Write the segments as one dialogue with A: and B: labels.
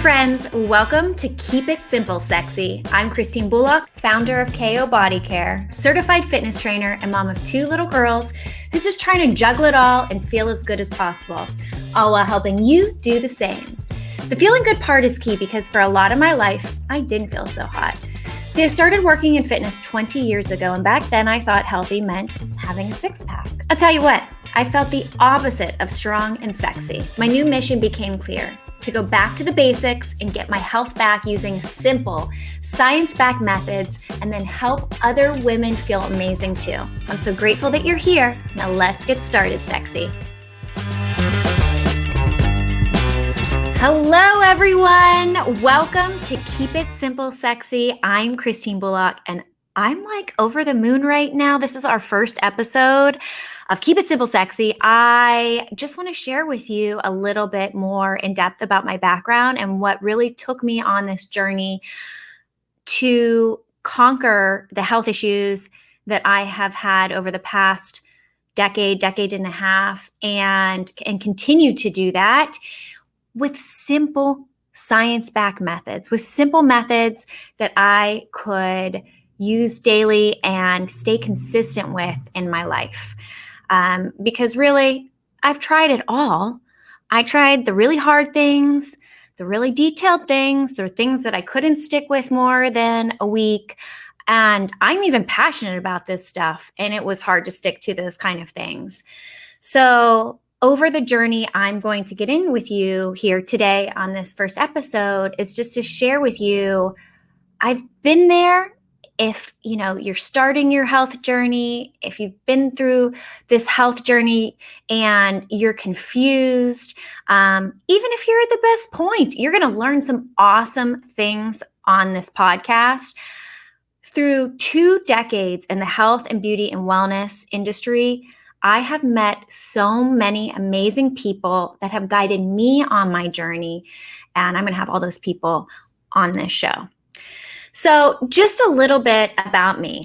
A: friends, welcome to Keep It Simple Sexy. I'm Christine Bullock, founder of Kayo Body Care, certified fitness trainer and mom of 2 little girls who's just trying to juggle it all and feel as good as possible, all while helping you do the same. The feeling good part is key because for a lot of my life, I didn't feel so hot. See, I started working in fitness 20 years ago, and back then I thought healthy meant having a six-pack. I'll tell you what, I felt the opposite of strong and sexy. My new mission became clear: to go back to the basics and get my health back using simple, science-backed methods, and then help other women feel amazing too. I'm so grateful that you're here. Now let's get started, sexy. Hello, everyone. Welcome to Keep It Simple Sexy. I'm Christine Bullock, and I'm like over the moon right now. This is our first episode of Keep It Simple Sexy. I just want to share with you a little bit more in depth about my background and what really took me on this journey to conquer the health issues that I have had over the past decade and a half, and continue to do that with simple science-backed methods, with simple methods that I could use daily and stay consistent with in my life. Because really, I've tried it all. I tried the really hard things, the really detailed things, the things that I couldn't stick with more than a week. And I'm even passionate about this stuff, and it was hard to stick to those kind of things. So over the journey I'm going to get in with you here today on this first episode is just to share with you, I've been there. If you're starting your health journey, if you've been through this health journey and you're confused, even if you're at the best point, you're going to learn some awesome things on this podcast. Through 2 decades in the health and beauty and wellness industry, I have met so many amazing people that have guided me on my journey, and I'm going to have all those people on this show. So just a little bit about me.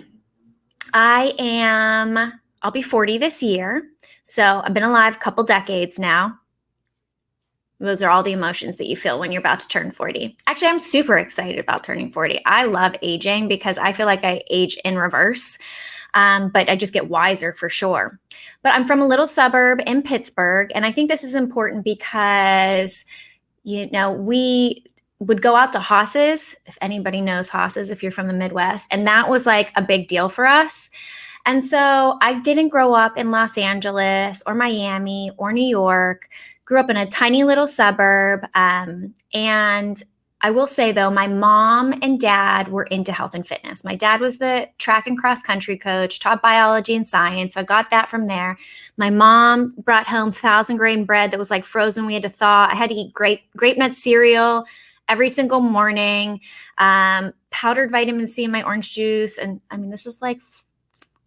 A: I'll be 40 this year. So I've been alive a couple decades now. Those are all the emotions that you feel when you're about to turn 40. Actually, I'm super excited about turning 40. I love aging because I feel like I age in reverse. But I just get wiser for sure. But I'm from a little suburb in Pittsburgh. And I think this is important because, we would go out to hosses, if anybody knows hosses, if you're from the Midwest. And that was like a big deal for us. And so I didn't grow up in Los Angeles or Miami or New York. Grew up in a tiny little suburb. And I will say, though, my mom and dad were into health and fitness. My dad was the track and cross country coach, taught biology and science. So I got that from there. My mom brought home 1,000 grain bread that was like frozen. We had to thaw. I had to eat grape nut cereal every single morning, powdered vitamin C in my orange juice. And I mean, this is like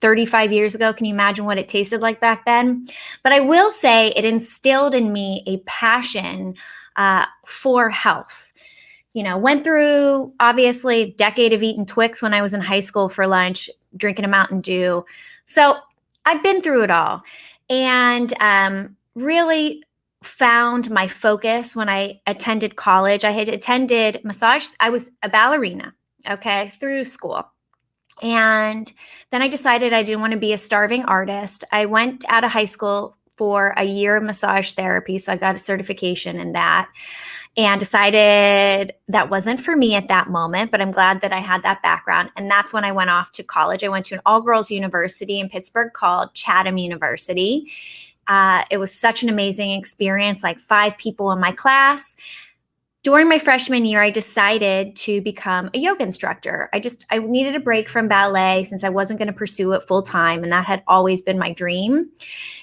A: 35 years ago. Can you imagine what it tasted like back then? But I will say it instilled in me a passion for health. Went through, obviously, a decade of eating Twix when I was in high school for lunch, drinking a Mountain Dew. So I've been through it all, and really found my focus when I attended college. I had attended massage. I was a ballerina, through school. And then I decided I didn't want to be a starving artist. I went out of high school for a year of massage therapy, so I got a certification in that. And decided that wasn't for me at that moment, but I'm glad that I had that background. And that's when I went off to college. I went to an all-girls university in Pittsburgh called Chatham University. It was such an amazing experience, like 5 people in my class. During my freshman year, I decided to become a yoga instructor. I needed a break from ballet since I wasn't going to pursue it full time, and that had always been my dream.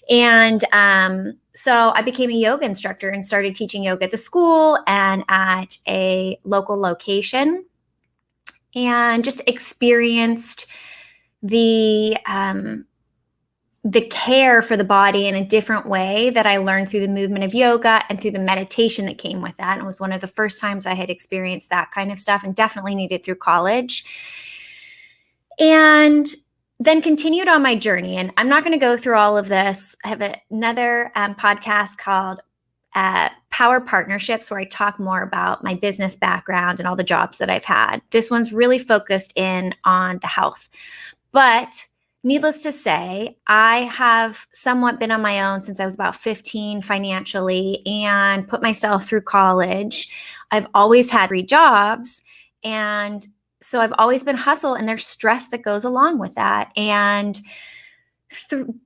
A: And so I became a yoga instructor and started teaching yoga at the school and at a local location, and just experienced the care for the body in a different way that I learned through the movement of yoga and through the meditation that came with that. And it was one of the first times I had experienced that kind of stuff, and definitely needed through college. And then continued on my journey. And I'm not going to go through all of this. I have another podcast called power partnerships where I talk more about my business background and all the jobs that I've had. This one's really focused in on the health. But needless to say, I have somewhat been on my own since I was about 15 financially and put myself through college. I've always had 3 jobs. And so I've always been hustle, and there's stress that goes along with that. And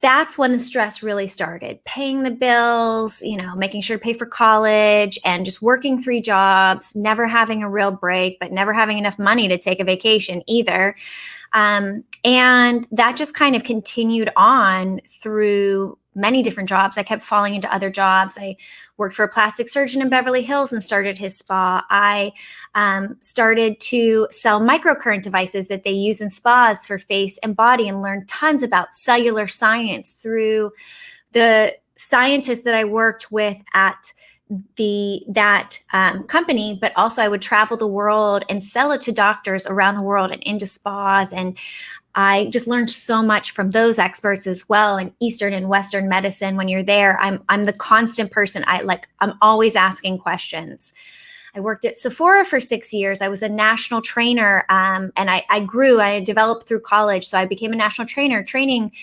A: that's when the stress really started. Paying the bills, making sure to pay for college, and just working 3 jobs, never having a real break, but never having enough money to take a vacation either. And that just kind of continued on through many different jobs. I kept falling into other jobs. I worked for a plastic surgeon in Beverly Hills and started his spa. I started to sell microcurrent devices that they use in spas for face and body, and learned tons about cellular science through the scientists that I worked with at that company. But also I would travel the world and sell it to doctors around the world and into spas. And I just learned so much from those experts as well, in Eastern and Western medicine. When you're there, I'm the constant person. I'm always asking questions. I worked at Sephora for 6 years. I was a national trainer, and I grew. I developed through college, so I became a national trainer, training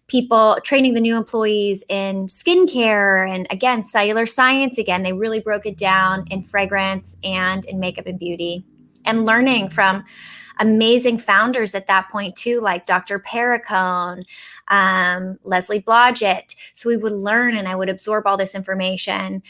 A: the new employees in skincare and, again, cellular science. Again, they really broke it down in fragrance and in makeup and beauty, and learning from amazing founders at that point too, like Dr. Perricone, Leslie Blodgett. So we would learn, and I would absorb all this information.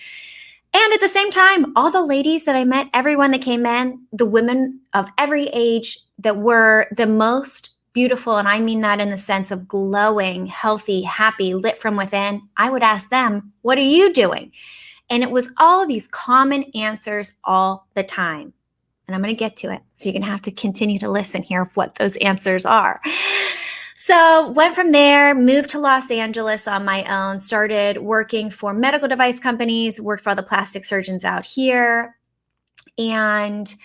A: And at the same time, all the ladies that I met, everyone that came in, the women of every age that were the most beautiful, and I mean that in the sense of glowing, healthy, happy, lit from within, I would ask them, what are you doing? And it was all of these common answers all the time. And I'm going to get to it. So you're going to have to continue to listen here of what those answers are. So went from there, moved to Los Angeles on my own, started working for medical device companies, worked for all the plastic surgeons out here, and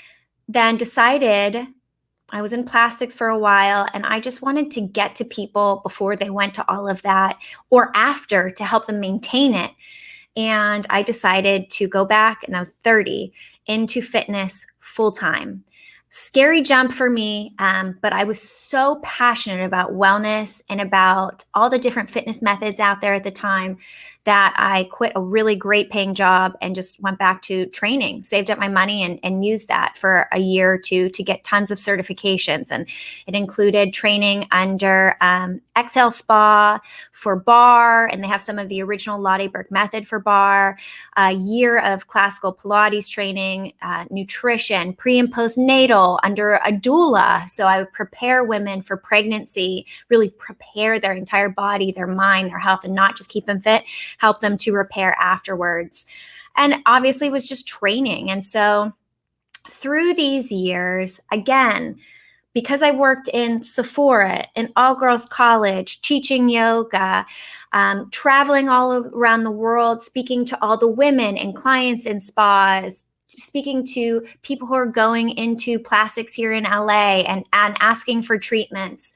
A: then decided I was in plastics for a while, and I just wanted to get to people before they went to all of that, or after, to help them maintain it. And I decided to go back, and I was 30, into fitness full-time. Scary jump for me, but I was so passionate about wellness and about all the different fitness methods out there at the time that I quit a really great paying job and just went back to training, saved up my money, and used that for a year or two to get tons of certifications. And it included training under Exhale Spa for bar, and they have some of the original Lotte Berk method for bar, a year of classical Pilates training, nutrition, pre and postnatal under a doula. So I would prepare women for pregnancy, really prepare their entire body, their mind, their health, and not just keep them fit, help them to repair afterwards. And obviously it was just training. And so through these years, again, because I worked in Sephora, in all-girls college, teaching yoga, traveling all around the world, speaking to all the women and clients in spas, speaking to people who are going into plastics here in LA and asking for treatments,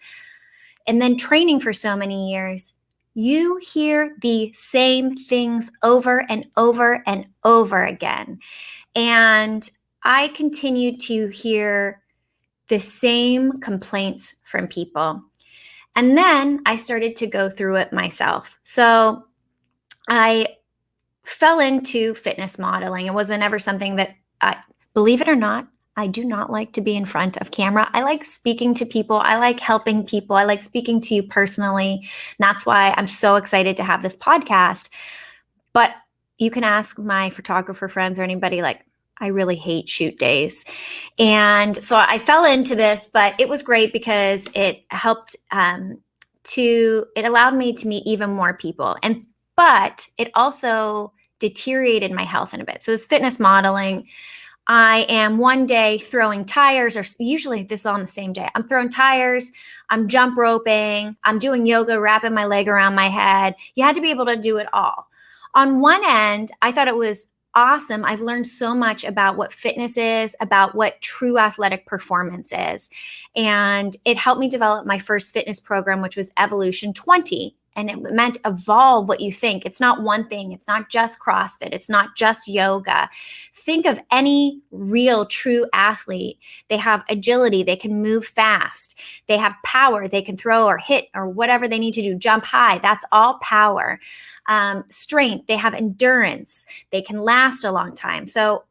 A: and then training for so many years, you hear the same things over and over and over again. And I continued to hear the same complaints from people. And then I started to go through it myself. So I fell into fitness modeling. It wasn't ever something that, believe it or not, I do not like to be in front of camera. I like speaking to people. I like helping people. I like speaking to you personally. And that's why I'm so excited to have this podcast. But you can ask my photographer friends or anybody, like, I really hate shoot days. And so I fell into this, but it was great because it helped it allowed me to meet even more people. But it also deteriorated my health in a bit. So this fitness modeling, I am one day throwing tires, or usually this is on the same day. I'm throwing tires, I'm jump roping, I'm doing yoga, wrapping my leg around my head. You had to be able to do it all. On one end, I thought it was awesome. I've learned so much about what fitness is, about what true athletic performance is. And it helped me develop my first fitness program, which was Evolution 20. And it meant evolve what you think. It's not one thing. It's not just CrossFit. It's not just yoga. Think of any real, true athlete. They have agility. They can move fast. They have power. They can throw or hit or whatever they need to do, jump high. That's all power. Strength. They have endurance. They can last a long time. So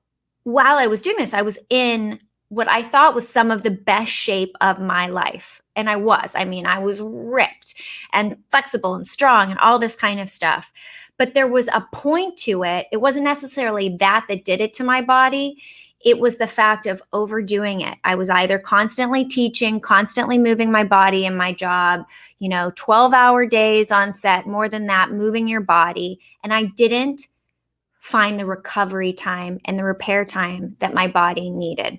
A: while I was doing this, I was in what I thought was some of the best shape of my life. And I was. I mean, I was ripped and flexible and strong and all this kind of stuff. But there was a point to it. It wasn't necessarily that did it to my body. It was the fact of overdoing it. I was either constantly teaching, constantly moving my body in my job, 12-hour days on set, more than that, moving your body. And I didn't find the recovery time and the repair time that my body needed.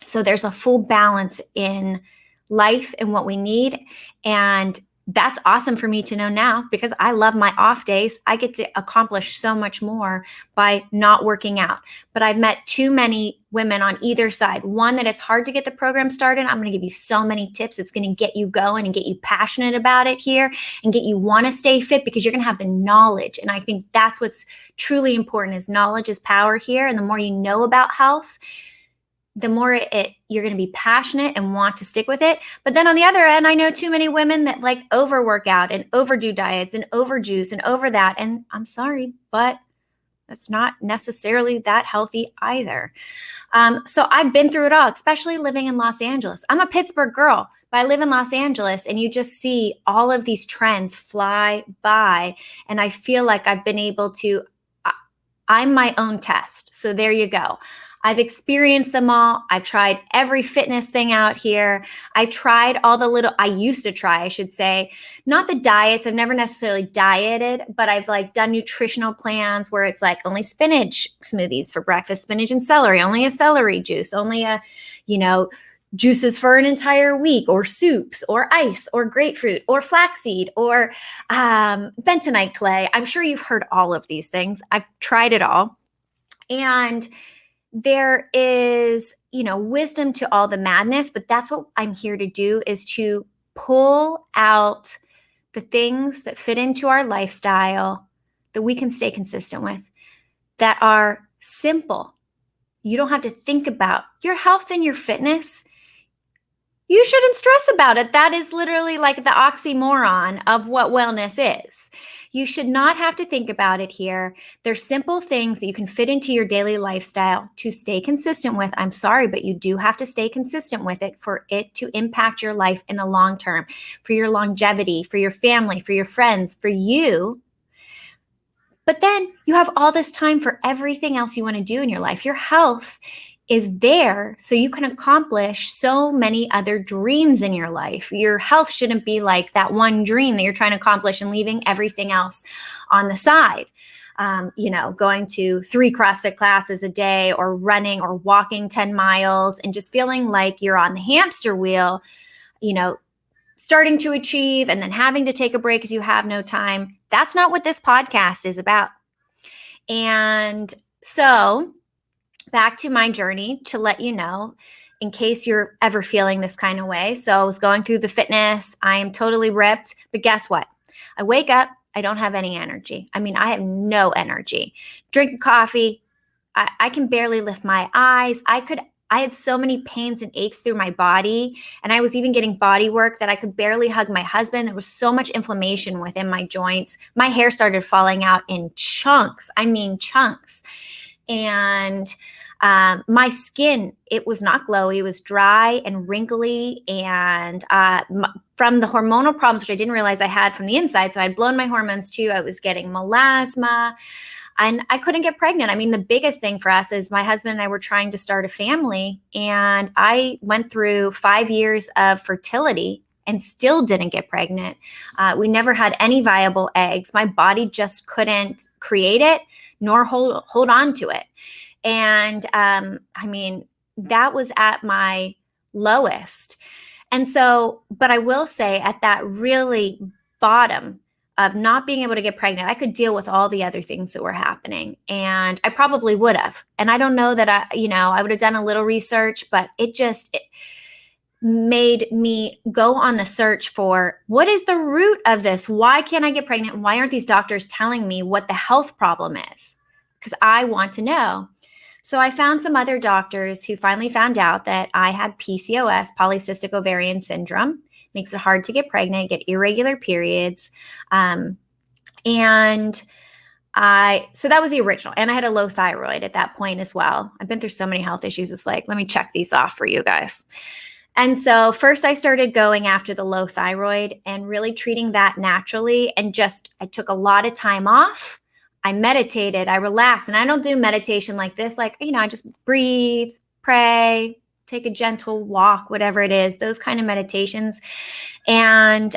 A: So there's a full balance in life and what we need. And that's awesome for me to know now because I love my off days. I get to accomplish so much more by not working out. But I've met too many women on either side. One, that it's hard to get the program started. I'm going to give you so many tips. It's going to get you going and get you passionate about it here and get you want to stay fit because you're going to have the knowledge. And I think that's what's truly important is knowledge is power here. And the more you know about health, the more you're going to be passionate and want to stick with it. But then on the other end, I know too many women that like overwork out and overdo diets and overjuice and over that. And I'm sorry, but that's not necessarily that healthy either. So I've been through it all, especially living in Los Angeles. I'm a Pittsburgh girl, but I live in Los Angeles and you just see all of these trends fly by. And I feel like I've been able to, I'm my own test. So there you go. I've experienced them all. I've tried every fitness thing out here. I tried all I used to try, I should say, not the diets. I've never necessarily dieted, but I've done nutritional plans where it's only spinach smoothies for breakfast, spinach and celery, only a celery juice, only juices for an entire week, or soups, or ice, or grapefruit, or flaxseed, or bentonite clay. I'm sure you've heard all of these things. I've tried it all. And there is, wisdom to all the madness, but that's what I'm here to do is to pull out the things that fit into our lifestyle that we can stay consistent with, that are simple. You don't have to think about your health and your fitness. You shouldn't stress about it. That is literally like the oxymoron of what wellness is. You should not have to think about it here. There's simple things that you can fit into your daily lifestyle to stay consistent with. I'm sorry, but you do have to stay consistent with it for it to impact your life in the long term, for your longevity, for your family, for your friends, for you. But then you have all this time for everything else you want to do in your life. Your health is there so you can accomplish so many other dreams in your life. Your health shouldn't be like that one dream that you're trying to accomplish and leaving everything else on the side. Going to 3 CrossFit classes a day or running or walking 10 miles and just feeling like you're on the hamster wheel, starting to achieve and then having to take a break because you have no time. That's not what this podcast is about. And so back to my journey to let you know, in case you're ever feeling this kind of way. So I was going through the fitness. I am totally ripped. But guess what? I wake up. I don't have any energy. I mean, I have no energy. Drinking coffee. I can barely lift my eyes. I had so many pains and aches through my body. And I was even getting body work that I could barely hug my husband. There was so much inflammation within my joints. My hair started falling out in chunks. I mean, chunks. And my skin, it was not glowy. It was dry and wrinkly. And from the hormonal problems, which I didn't realize I had from the inside. So I had blown my hormones too. I was getting melasma and I couldn't get pregnant. I mean, the biggest thing for us is my husband and I were trying to start a family. And I went through 5 years of fertility and still didn't get pregnant. We never had any viable eggs. My body just couldn't create it nor hold on to it. And that was at my lowest. And so, but I will say at that really bottom of not being able to get pregnant, I could deal with all the other things that were happening. And I probably would have. And I don't know that I would have done a little research, but made me go on the search for what is the root of this? Why can't I get pregnant? Why aren't these doctors telling me what the health problem is? Because I want to know. So I found some other doctors who finally found out that I had PCOS, polycystic ovarian syndrome. Makes it hard to get pregnant, get irregular periods. So that was the original. And I had a low thyroid at that point as well. I've been through so many health issues. It's like, let me check these off for you guys. And so first I started going after the low thyroid and really treating that naturally. And I took a lot of time off. I meditated, I relaxed, and I don't do meditation like this. Like, I just breathe, pray, take a gentle walk, whatever it is, those kind of meditations. And,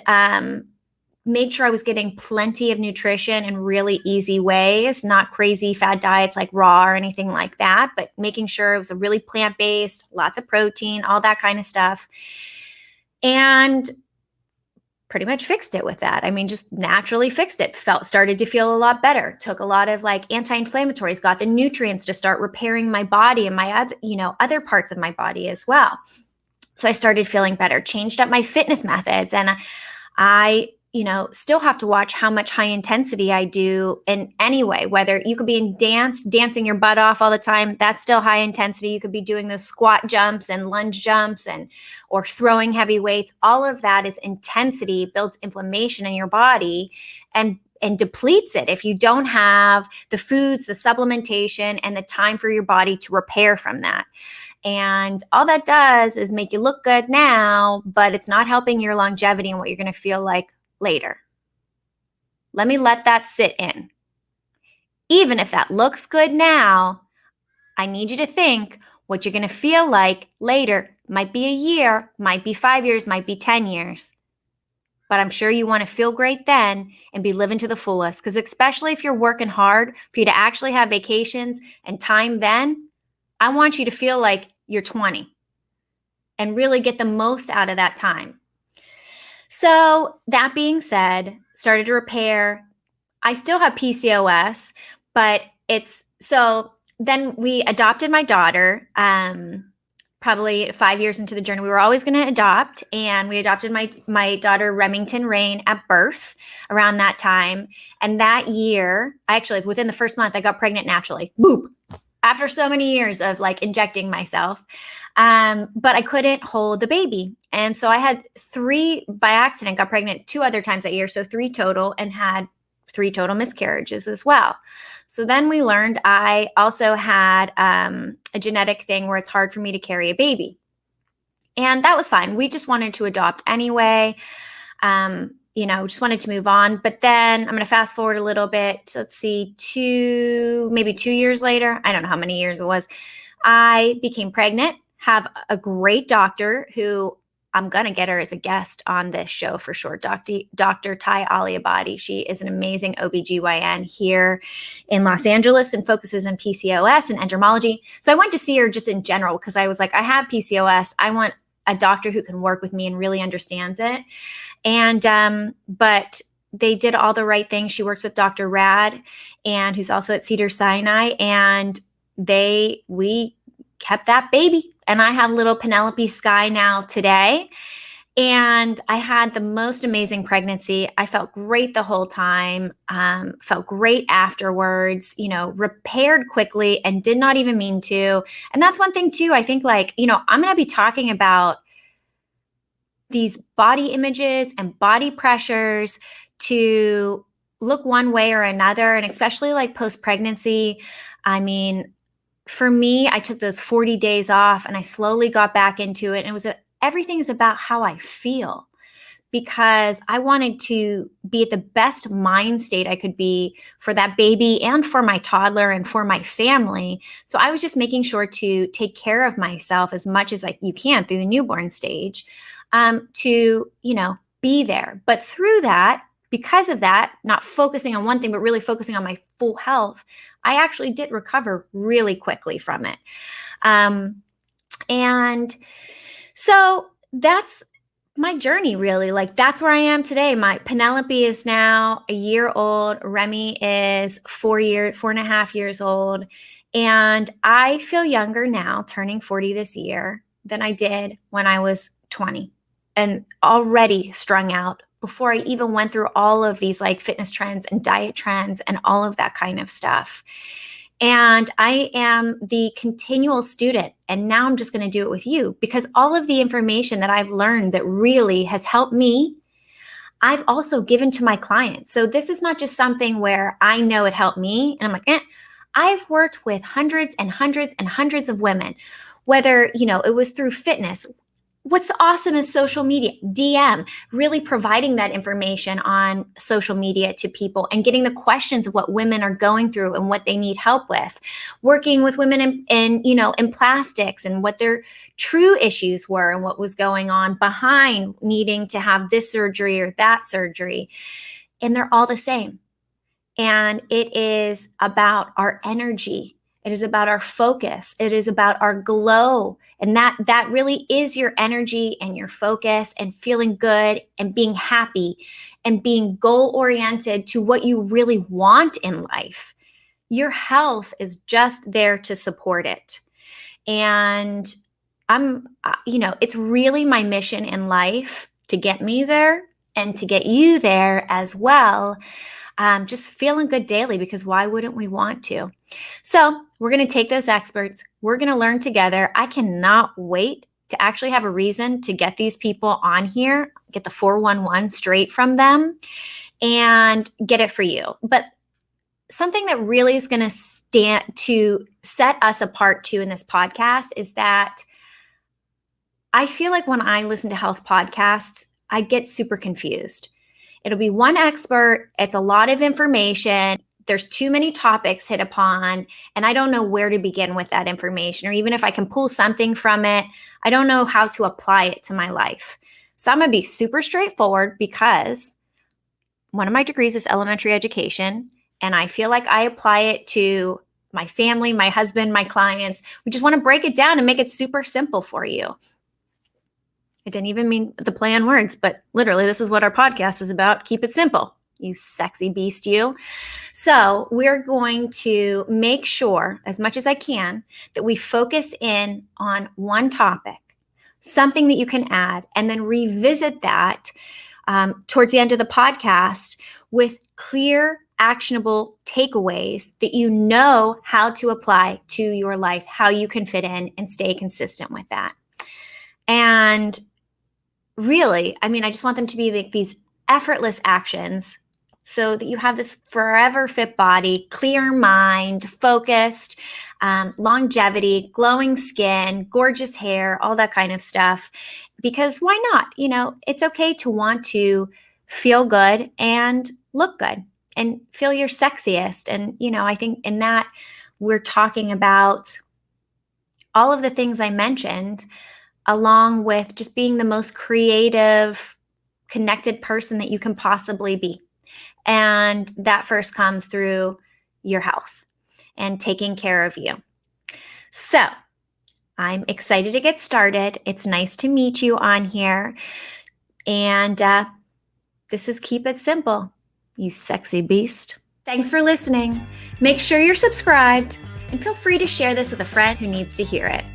A: made sure I was getting plenty of nutrition in really easy ways, not crazy fad diets like raw or anything like that, but making sure it was a really plant-based, lots of protein, all that kind of stuff. And pretty much fixed it with that. I mean, just naturally fixed it. Started to feel a lot better. Took a lot of like anti-inflammatories, got the nutrients to start repairing my body and my other parts of my body as well. So I started feeling better, changed up my fitness methods, and I still have to watch how much high intensity I do in any way, whether you could be in dancing your butt off all the time. That's still high intensity. You could be doing those squat jumps and lunge jumps or throwing heavy weights. All of that is intensity, builds inflammation in your body and depletes it if you don't have the foods, the supplementation, and the time for your body to repair from that. And all that does is make you look good now, but it's not helping your longevity and what you're going to feel like later. Let me let that sit in. Even if that looks good now, I need you to think what you're going to feel like later. Might be a year, might be 5 years, might be 10 years. But I'm sure you want to feel great then and be living to the fullest. Because especially if you're working hard for you to actually have vacations and time then, I want you to feel like you're 20 and really get the most out of that time. So that being said, started to repair. I still have PCOS, but then we adopted my daughter, probably 5 years into the journey. We were always going to adopt, and we adopted my daughter Remington Rain at birth around that time. And that year, within the first month, I got pregnant naturally. Boop. After so many years of like injecting myself. But I couldn't hold the baby. And so I had 3 by accident, got pregnant 2 other times that year. So 3 total, and had 3 total miscarriages as well. So then we learned I also had a genetic thing where it's hard for me to carry a baby. And that was fine. We just wanted to adopt anyway. Just wanted to move on. But then I'm going to fast forward a little bit. So let's see, maybe 2 years later, I don't know how many years it was, I became pregnant, have a great doctor who I'm going to get her as a guest on this show for sure, Dr. Ty Aliabadi. She is an amazing OBGYN here in Los Angeles and focuses on PCOS and endermology. So I went to see her just in general because I was like, I have PCOS. I want a doctor who can work with me and really understands it. And, but they did all the right things. She works with Dr. Rad, and who's also at Cedars-Sinai, and we kept that baby. And I have little Penelope Sky now today. And I had the most amazing pregnancy. I felt great the whole time, felt great afterwards, repaired quickly and did not even mean to. And that's one thing too. I think I'm going to be talking about these body images and body pressures to look one way or another. And especially like post-pregnancy, I mean, for me, I took those 40 days off and I slowly got back into it. And everything is about how I feel, because I wanted to be at the best mind state I could be for that baby and for my toddler and for my family. So I was just making sure to take care of myself as much as you can through the newborn stage, to, be there. But through that, because of that, not focusing on one thing, but really focusing on my full health, I actually did recover really quickly from it. And so that's my journey, really. Like, that's where I am today. My Penelope is now a year old. Remy is 4.5 years old. And I feel younger now, turning 40 this year, than I did when I was 20 and already strung out before I even went through all of these like fitness trends and diet trends and all of that kind of stuff. And I am the continual student. And now I'm just going to do it with you, because all of the information that I've learned that really has helped me, I've also given to my clients. So this is not just something where I know it helped me and I'm like, I've worked with hundreds and hundreds and hundreds of women, whether, it was through fitness. What's awesome is social media, DM, really providing that information on social media to people and getting the questions of what women are going through and what they need help with. Working with women in plastics and what their true issues were and what was going on behind needing to have this surgery or that surgery. And they're all the same. And it is about our energy. It is about our focus. It is about our glow. And that really is your energy and your focus and feeling good and being happy and being goal-oriented to what you really want in life. Your health is just there to support it. And it's really my mission in life to get me there and to get you there as well. Just feeling good daily, because why wouldn't we want to? So we're going to take those experts. We're going to learn together. I cannot wait to actually have a reason to get these people on here, get the 411 straight from them and get it for you. But something that really is going to stand to set us apart too in this podcast is that I feel like when I listen to health podcasts, I get super confused. It'll be one expert. It's a lot of information. There's too many topics hit upon, and I don't know where to begin with that information, or even if I can pull something from it, I don't know how to apply it to my life. So I'm going to be super straightforward, because one of my degrees is elementary education, and I feel like I apply it to my family, my husband, my clients. We just want to break it down and make it super simple for you. I didn't even mean the play on words, but literally this is what our podcast is about. Keep it simple, you sexy beast, you. So we're going to make sure, as much as I can, that we focus in on one topic, something that you can add, and then revisit that towards the end of the podcast with clear, actionable takeaways that you know how to apply to your life, how you can fit in and stay consistent with that. And really, I just want them to be like these effortless actions so that you have this forever fit body, clear mind, focused, longevity, glowing skin, gorgeous hair, all that kind of stuff. Because why not? It's okay to want to feel good and look good and feel your sexiest. And, I think in that we're talking about all of the things I mentioned, along with just being the most creative, connected person that you can possibly be. And that first comes through your health and taking care of you. So I'm excited to get started. It's nice to meet you on here. And this is Keep It Simple, you sexy beast. Thanks for listening. Make sure you're subscribed and feel free to share this with a friend who needs to hear it.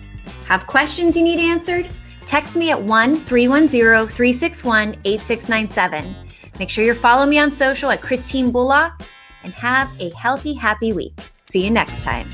A: Have questions you need answered? Text me at 1-310-361-8697. Make sure you're following me on social at Christine Bullock, and have a healthy, happy week. See you next time.